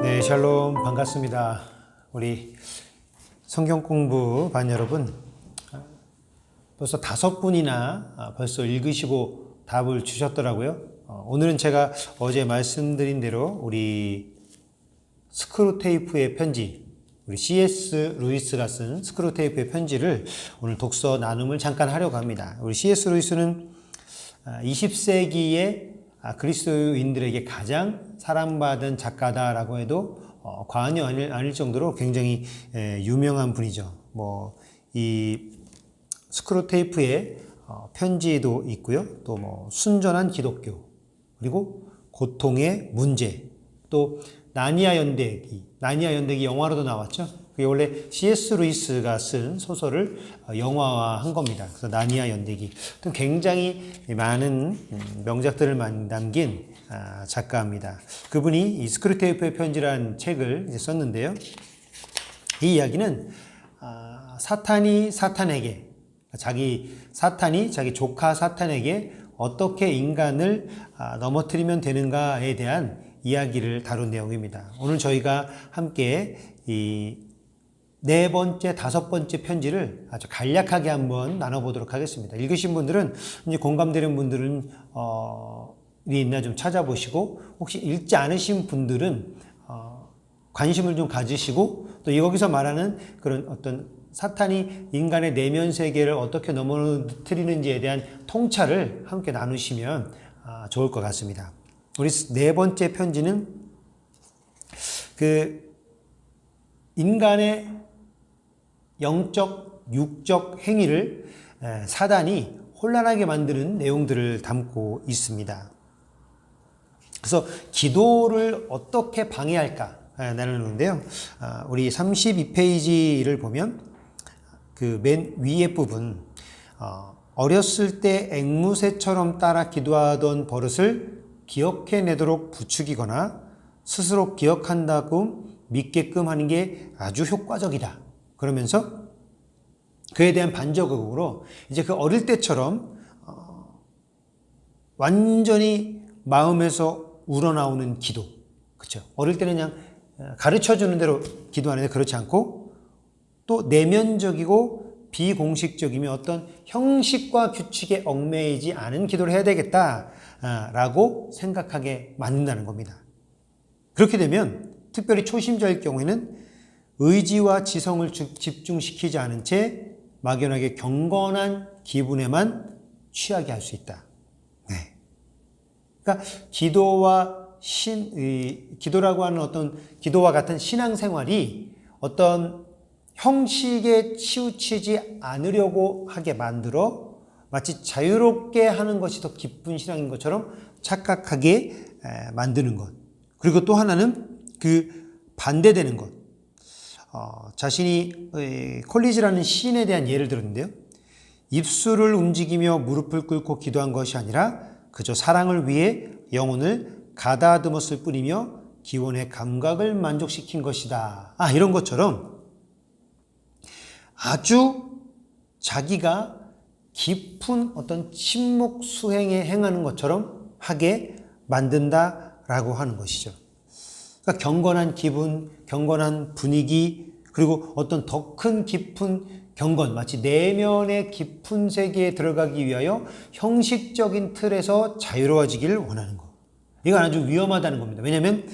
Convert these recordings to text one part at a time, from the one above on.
네, 샬롬 반갑습니다. 우리 성경 공부 반 여러분, 벌써 5분이나 벌써 읽으시고 답을 주셨더라고요. 오늘은 제가 어제 말씀드린 대로 우리 스크루테이프의 편지, 우리 C.S. 루이스가 쓴 스크루테이프의 편지를 오늘 독서 나눔을 잠깐 하려고 합니다. 우리 C.S. 루이스는 20세기의 그리스도인들에게 가장 사랑받은 작가다라고 해도 과언이 아닐 정도로 굉장히 유명한 분이죠. 이 스크루테이프의 편지도 있고요. 또 순전한 기독교, 그리고 고통의 문제, 또 나니아 연대기 영화로도 나왔죠. 그게 원래 C.S. 루이스가 쓴 소설을 영화화한 겁니다. 그래서 나니아 연대기. 또 굉장히 많은 명작들을 남긴 작가입니다. 그분이 이 스크루테이프의 편지라는 책을 썼는데요. 이 이야기는 사탄이 자기 조카 사탄에게 어떻게 인간을 넘어뜨리면 되는가에 대한 이야기를 다룬 내용입니다. 오늘 저희가 함께 이 4번째, 5번째 편지를 아주 간략하게 한번 나눠보도록 하겠습니다. 읽으신 분들은, 이제 공감되는 분들은, 있나 좀 찾아보시고, 혹시 읽지 않으신 분들은, 관심을 좀 가지시고, 또 여기서 말하는 그런 어떤 사탄이 인간의 내면 세계를 어떻게 넘어뜨리는지에 대한 통찰을 함께 나누시면 좋을 것 같습니다. 우리 4번째 편지는 인간의 영적, 육적 행위를 사단이 혼란하게 만드는 내용들을 담고 있습니다. 그래서 기도를 어떻게 방해할까 나누는데요. 우리 32페이지를 보면 그 맨 위에 부분, 어렸을 때 앵무새처럼 따라 기도하던 버릇을 기억해내도록 부추기거나 스스로 기억한다고 믿게끔 하는 게 아주 효과적이다. 그러면서 그에 대한 반적으로 이제 그 어릴 때처럼 완전히 마음에서 우러나오는 기도, 그렇죠? 어릴 때는 그냥 가르쳐 주는 대로 기도하는데 그렇지 않고 또 내면적이고 비공식적이며 어떤 형식과 규칙에 얽매이지 않은 기도를 해야 되겠다라고 생각하게 만든다는 겁니다. 그렇게 되면 특별히 초심자일 경우에는 의지와 지성을 집중시키지 않은 채 막연하게 경건한 기분에만 취하게 할 수 있다. 네. 그러니까 기도라고 하는 어떤 기도와 같은 신앙생활이 어떤 형식에 치우치지 않으려고 하게 만들어 마치 자유롭게 하는 것이 더 기쁜 신앙인 것처럼 착각하게 만드는 것. 그리고 또 하나는 반대되는 것. 자신이 콜리지라는 시인에 대한 예를 들었는데요. 입술을 움직이며 무릎을 꿇고 기도한 것이 아니라 그저 사랑을 위해 영혼을 가다듬었을 뿐이며 기원의 감각을 만족시킨 것이다. 이런 것처럼 아주 자기가 깊은 어떤 침묵 수행에 행하는 것처럼 하게 만든다라고 하는 것이죠. 그러니까 경건한 기분, 경건한 분위기, 그리고 어떤 더 큰 깊은 경건, 마치 내면의 깊은 세계에 들어가기 위하여 형식적인 틀에서 자유로워지기를 원하는 것. 이건 아주 위험하다는 겁니다. 왜냐하면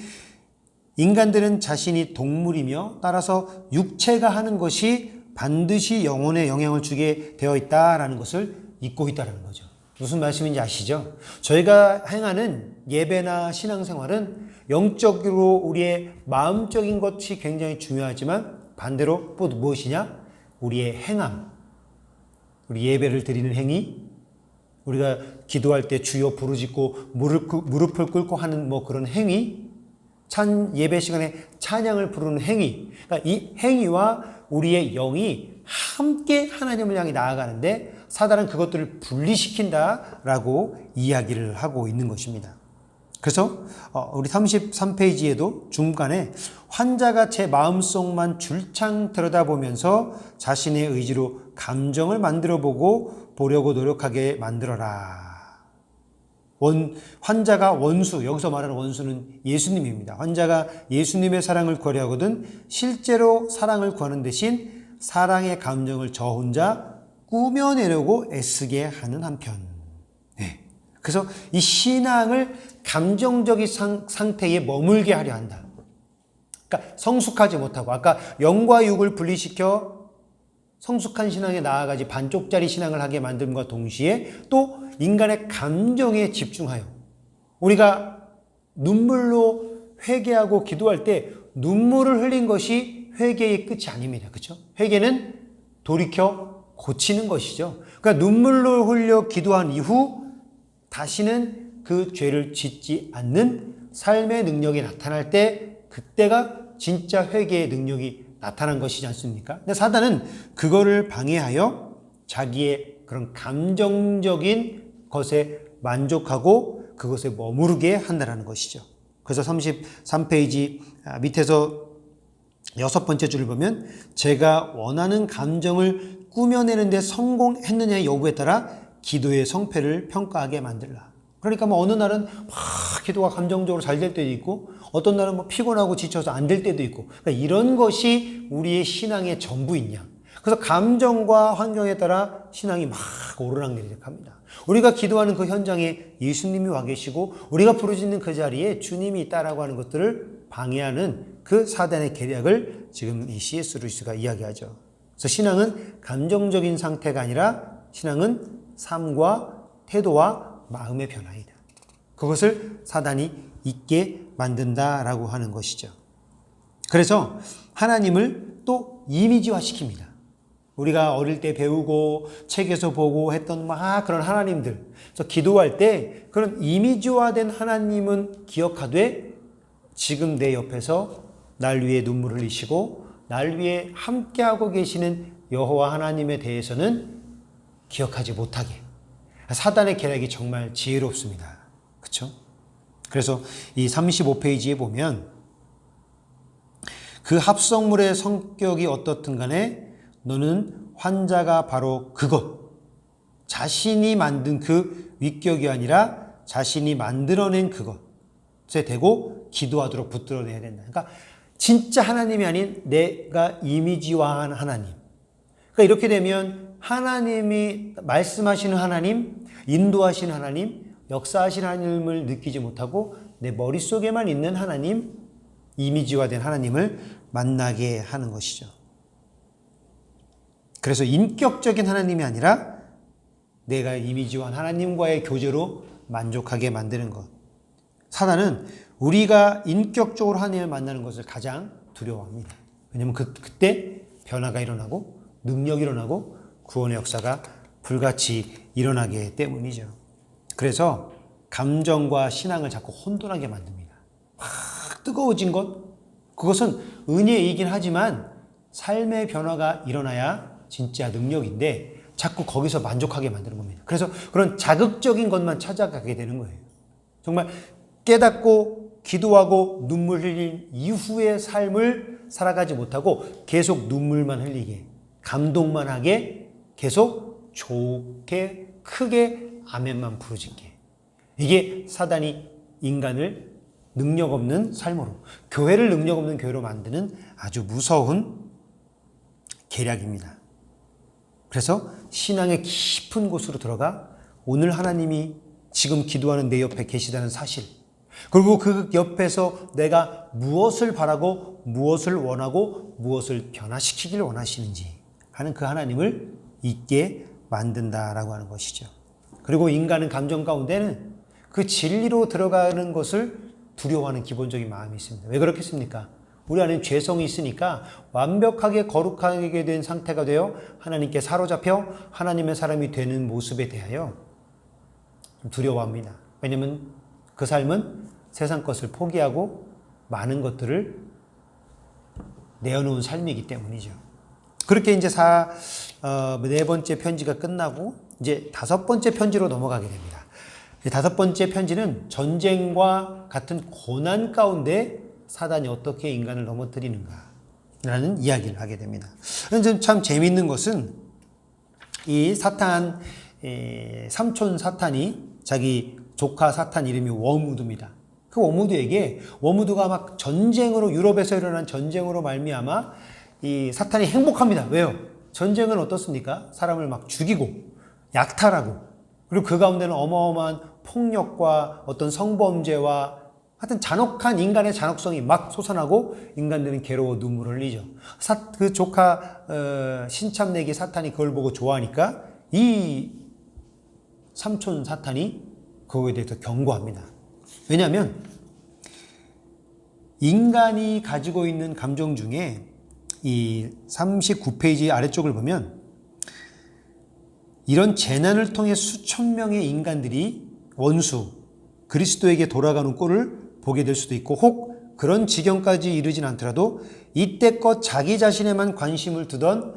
인간들은 자신이 동물이며 따라서 육체가 하는 것이 반드시 영혼에 영향을 주게 되어 있다라는 것을 잊고 있다는 거죠. 무슨 말씀인지 아시죠? 저희가 행하는 예배나 신앙생활은 영적으로 우리의 마음적인 것이 굉장히 중요하지만 반대로 또 무엇이냐? 우리의 행함, 우리 예배를 드리는 행위, 우리가 기도할 때 주여 부르짖고 무릎을 꿇고 하는 그런 행위, 예배 시간에 찬양을 부르는 행위, 그러니까 이 행위와 우리의 영이 함께 하나님을 향해 나아가는데 사단은 그것들을 분리시킨다라고 이야기를 하고 있는 것입니다. 그래서 우리 33페이지에도 중간에 환자가 제 마음속만 줄창 들여다보면서 자신의 의지로 감정을 만들어보고 보려고 노력하게 만들어라. 환자가 원수, 여기서 말하는 원수는 예수님입니다. 환자가 예수님의 사랑을 구하려 하거든 실제로 사랑을 구하는 대신 사랑의 감정을 저 혼자 꾸며내려고 애쓰게 하는 한편. 네. 그래서 이 신앙을 감정적인 상태에 머물게 하려 한다. 그러니까 성숙하지 못하고 아까 영과 육을 분리시켜 성숙한 신앙에 나아가지 반쪽짜리 신앙을 하게 만듦과 동시에 또 인간의 감정에 집중하여 우리가 눈물로 회개하고 기도할 때 눈물을 흘린 것이 회개의 끝이 아닙니다. 그렇죠? 회개는 돌이켜 고치는 것이죠. 그러니까 눈물로 흘려 기도한 이후 다시는 그 죄를 짓지 않는 삶의 능력이 나타날 때 그때가 진짜 회개의 능력이 나타난 것이지 않습니까? 근데 사단은 그거를 방해하여 자기의 그런 감정적인 것에 만족하고 그것에 머무르게 한다는 것이죠. 그래서 33페이지 밑에서 6번째 줄을 보면 제가 원하는 감정을 꾸며내는 데 성공했느냐의 여부에 따라 기도의 성패를 평가하게 만들라. 그러니까 뭐 어느 날은 막 기도가 감정적으로 잘 될 때도 있고 어떤 날은 뭐 피곤하고 지쳐서 안 될 때도 있고 그러니까 이런 것이 우리의 신앙의 전부이냐. 그래서 감정과 환경에 따라 신앙이 막 오르락내리락 합니다. 우리가 기도하는 그 현장에 예수님이 와 계시고 우리가 부르짖는 그 자리에 주님이 있다라고 하는 것들을 방해하는 그 사단의 계략을 지금 이 C.S. 루이스가 이야기하죠. 그래서 신앙은 감정적인 상태가 아니라 신앙은 삶과 태도와 마음의 변화이다. 그것을 사단이 잊게 만든다라고 하는 것이죠. 그래서 하나님을 또 이미지화시킵니다. 우리가 어릴 때 배우고 책에서 보고 했던 막 그런 하나님들. 그래서 기도할 때 그런 이미지화된 하나님은 기억하되 지금 내 옆에서 날 위해 눈물 흘리시고 날 위해 함께하고 계시는 여호와 하나님에 대해서는 기억하지 못하게. 사단의 계략이 정말 지혜롭습니다. 그렇죠? 그래서 이 35페이지에 보면 그 합성물의 성격이 어떻든 간에 너는 환자가 바로 그것, 자신이 만든 그 위격이 아니라 자신이 만들어낸 그것에 대고 기도하도록 붙들어내야 된다. 그러니까 진짜 하나님이 아닌 내가 이미지화한 하나님. 그러니까 이렇게 되면 하나님이 말씀하시는 하나님, 인도하시는 하나님, 역사하시는 하나님을 느끼지 못하고 내 머릿속에만 있는 하나님, 이미지화된 하나님을 만나게 하는 것이죠. 그래서 인격적인 하나님이 아니라 내가 이미지화한 하나님과의 교제로 만족하게 만드는 것. 사단은 우리가 인격적으로 하나님을 만나는 것을 가장 두려워합니다. 왜냐하면 그때 변화가 일어나고 능력이 일어나고 구원의 역사가 불같이 일어나기 때문이죠. 그래서 감정과 신앙을 자꾸 혼돈하게 만듭니다. 막 뜨거워진 것, 그것은 은혜이긴 하지만 삶의 변화가 일어나야 진짜 능력인데 자꾸 거기서 만족하게 만드는 겁니다. 그래서 그런 자극적인 것만 찾아가게 되는 거예요. 정말 깨닫고 기도하고 눈물 흘린 이후의 삶을 살아가지 못하고 계속 눈물만 흘리게, 감동만 하게, 계속 좋게 크게 아멘만 부르짖게. 이게 사단이 인간을 능력 없는 삶으로, 교회를 능력 없는 교회로 만드는 아주 무서운 계략입니다. 그래서 신앙의 깊은 곳으로 들어가 오늘 하나님이 지금 기도하는 내 옆에 계시다는 사실, 그리고 그 옆에서 내가 무엇을 바라고 무엇을 원하고 무엇을 변화시키기를 원하시는지 하는 그 하나님을 잊게 만든다라고 하는 것이죠. 그리고 인간은 감정 가운데는 그 진리로 들어가는 것을 두려워하는 기본적인 마음이 있습니다. 왜 그렇겠습니까? 우리 안에 죄성이 있으니까 완벽하게 거룩하게 된 상태가 되어 하나님께 사로잡혀 하나님의 사람이 되는 모습에 대하여 두려워합니다. 왜냐하면 그 삶은 세상 것을 포기하고 많은 것들을 내어놓은 삶이기 때문이죠. 그렇게 이제 네 번째 편지가 끝나고 이제 다섯 번째 편지로 넘어가게 됩니다. 다섯 번째 편지는 전쟁과 같은 고난 가운데 사단이 어떻게 인간을 넘어뜨리는가라는 이야기를 하게 됩니다. 참 재미있는 것은 이 삼촌 사탄이 자기 조카 사탄 이름이 워무드입니다. 그 워무드가 막 전쟁으로, 유럽에서 일어난 전쟁으로 말미암아 이 사탄이 행복합니다. 왜요? 전쟁은 어떻습니까? 사람을 막 죽이고 약탈하고, 그리고 그 가운데는 어마어마한 폭력과 어떤 성범죄와 하여튼 잔혹한 인간의 잔혹성이 막 솟아나고 인간들은 괴로워 눈물을 흘리죠. 그 조카 신참내기 사탄이 그걸 보고 좋아하니까 이 삼촌 사탄이 그거에 대해서 경고합니다. 왜냐하면 인간이 가지고 있는 감정 중에 이 39페이지 아래쪽을 보면 이런 재난을 통해 수천 명의 인간들이 원수 그리스도에게 돌아가는 꼴을 보게 될 수도 있고, 혹 그런 지경까지 이르진 않더라도 이때껏 자기 자신에만 관심을 두던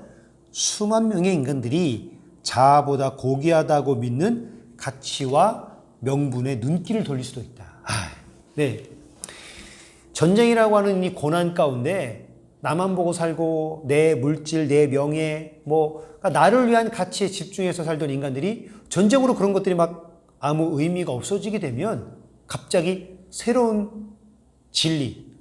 수만 명의 인간들이 자아보다 고귀하다고 믿는 가치와 명분에 눈길을 돌릴 수도 있다. 네. 전쟁이라고 하는 이 고난 가운데 나만 보고 살고 내 물질, 내 명예, 그러니까 나를 위한 가치에 집중해서 살던 인간들이 전쟁으로 그런 것들이 막 아무 의미가 없어지게 되면 갑자기 새로운 진리,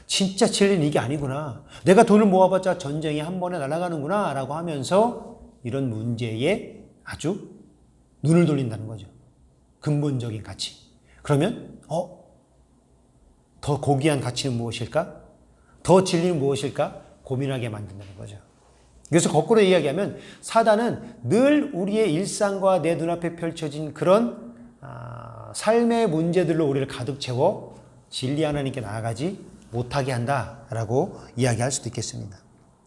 진짜 진리는 이게 아니구나. 내가 돈을 모아봤자 전쟁이 한 번에 날아가는구나 라고 하면서 이런 문제에 아주 눈을 돌린다는 거죠. 근본적인 가치. 그러면 더 고귀한 가치는 무엇일까? 더 진리는 무엇일까? 고민하게 만든다는 거죠. 그래서 거꾸로 이야기하면 사단은 늘 우리의 일상과 내 눈앞에 펼쳐진 그런 삶의 문제들로 우리를 가득 채워 진리 하나님께 나아가지 못하게 한다라고 이야기할 수도 있겠습니다.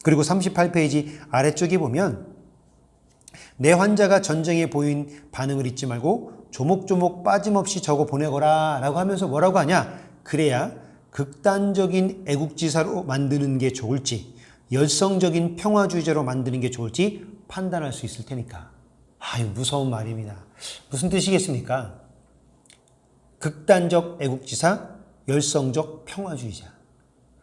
그리고 38페이지 아래쪽에 보면 내 환자가 전쟁에 보인 반응을 잊지 말고 조목조목 빠짐없이 적어 보내거라 라고 하면서 뭐라고 하냐? 그래야 극단적인 애국지사로 만드는 게 좋을지 열성적인 평화주의자로 만드는 게 좋을지 판단할 수 있을 테니까. 이거 무서운 말입니다. 무슨 뜻이겠습니까? 극단적 애국지사, 열성적 평화주의자.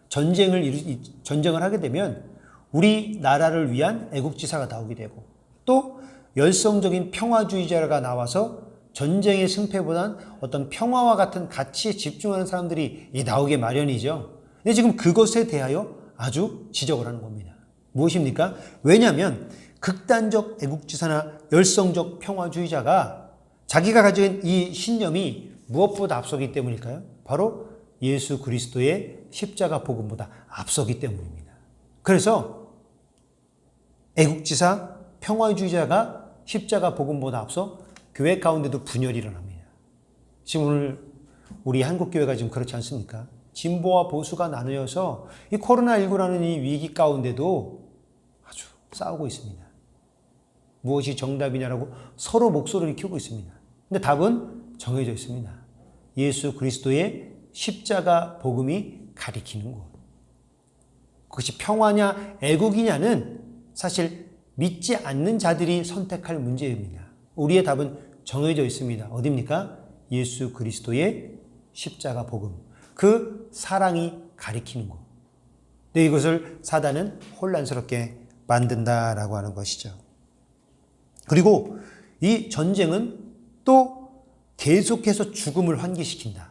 전쟁을 하게 되면 우리 나라를 위한 애국지사가 나오게 되고, 또 열성적인 평화주의자가 나와서 전쟁의 승패보단 어떤 평화와 같은 가치에 집중하는 사람들이 나오게 마련이죠. 근데 지금 그것에 대하여 아주 지적을 하는 겁니다. 무엇입니까? 왜냐하면 극단적 애국지사나 열성적 평화주의자가 자기가 가지고 있는 이 신념이 무엇보다 앞서기 때문일까요? 바로 예수 그리스도의 십자가 복음보다 앞서기 때문입니다. 그래서 애국지사, 평화주의자가 십자가 복음보다 앞서 교회 가운데도 분열이 일어납니다. 지금 오늘 우리 한국교회가 지금 그렇지 않습니까? 진보와 보수가 나누어서 이 코로나19라는 이 위기 가운데도 아주 싸우고 있습니다. 무엇이 정답이냐라고 서로 목소리를 키우고 있습니다. 근데 답은 정해져 있습니다. 예수 그리스도의 십자가 복음이 가리키는 것. 그것이 평화냐 애국이냐는 사실 믿지 않는 자들이 선택할 문제입니다. 우리의 답은 정해져 있습니다. 어디입니까? 예수 그리스도의 십자가 복음. 그 사랑이 가리키는 것. 근데 이것을 사단은 혼란스럽게 만든다라고 하는 것이죠. 그리고 이 전쟁은 또 계속해서 죽음을 환기시킨다.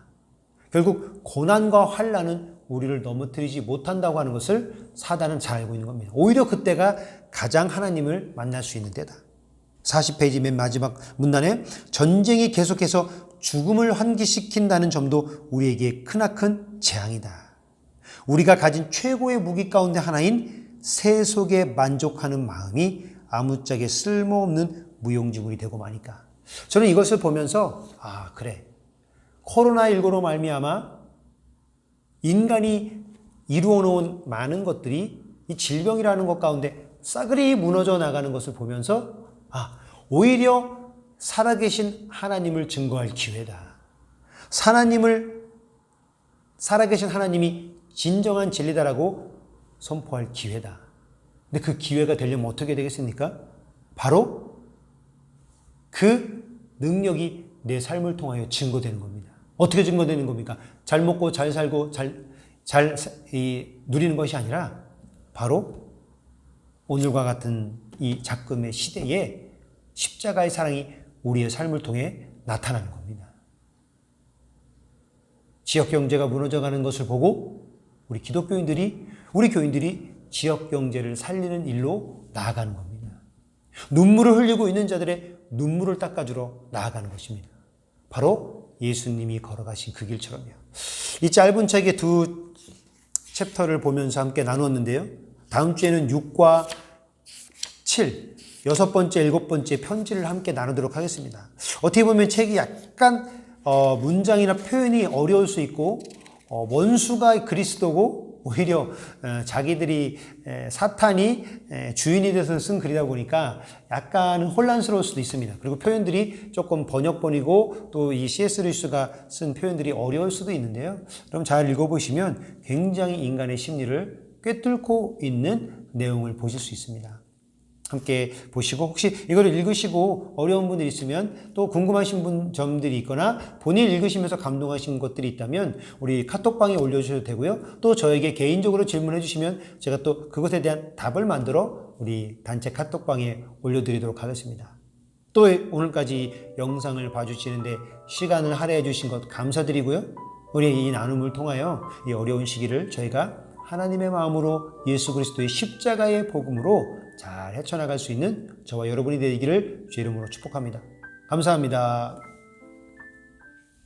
결국 고난과 환난은 우리를 넘어뜨리지 못한다고 하는 것을 사단은 잘 알고 있는 겁니다. 오히려 그때가 가장 하나님을 만날 수 있는 때다. 40페이지 맨 마지막 문단에 전쟁이 계속해서 죽음을 환기시킨다는 점도 우리에게 크나큰 재앙이다. 우리가 가진 최고의 무기 가운데 하나인 세속에 만족하는 마음이 아무짝에 쓸모없는 무용지물이 되고 마니까. 저는 이것을 보면서 그래. 코로나19로 말미암아 인간이 이루어 놓은 많은 것들이 이 질병이라는 것 가운데 싸그리 무너져 나가는 것을 보면서 오히려 살아계신 하나님을 증거할 기회다. 살아계신 하나님이 진정한 진리다라고 선포할 기회다. 근데 그 기회가 되려면 어떻게 되겠습니까? 바로 그 능력이 내 삶을 통하여 증거되는 겁니다. 어떻게 증거되는 겁니까? 잘 먹고 잘 살고 잘 누리는 것이 아니라 바로 오늘과 같은 이 작금의 시대에 십자가의 사랑이 우리의 삶을 통해 나타나는 겁니다. 지역 경제가 무너져가는 것을 보고 우리 기독교인들이, 우리 교인들이 지역 경제를 살리는 일로 나아가는 겁니다. 눈물을 흘리고 있는 자들의 눈물을 닦아주러 나아가는 것입니다. 바로 예수님이 걸어가신 그 길처럼요. 이 짧은 책의 두 챕터를 보면서 함께 나누었는데요. 다음 주에는 6과 7, 여섯 번째, 일곱 번째 편지를 함께 나누도록 하겠습니다. 어떻게 보면 책이 약간 문장이나 표현이 어려울 수 있고 원수가 그리스도고 오히려 자기들이 사탄이 주인이 돼서 쓴 글이다 보니까 약간은 혼란스러울 수도 있습니다. 그리고 표현들이 조금 번역본이고 또 이 C.S. 루이스가 쓴 표현들이 어려울 수도 있는데요. 그럼 잘 읽어보시면 굉장히 인간의 심리를 꿰뚫고 있는 내용을 보실 수 있습니다. 함께 보시고 혹시 이거를 읽으시고 어려운 분들이 있으면 또 궁금하신 점들이 있거나 본인 읽으시면서 감동하신 것들이 있다면 우리 카톡방에 올려주셔도 되고요. 또 저에게 개인적으로 질문해 주시면 제가 또 그것에 대한 답을 만들어 우리 단체 카톡방에 올려드리도록 하겠습니다. 또 오늘까지 영상을 봐주시는데 시간을 할애해 주신 것 감사드리고요. 우리 이 나눔을 통하여 이 어려운 시기를 저희가 하나님의 마음으로 예수 그리스도의 십자가의 복음으로 잘 헤쳐나갈 수 있는 저와 여러분이 되기를 주의 이름으로 축복합니다. 감사합니다.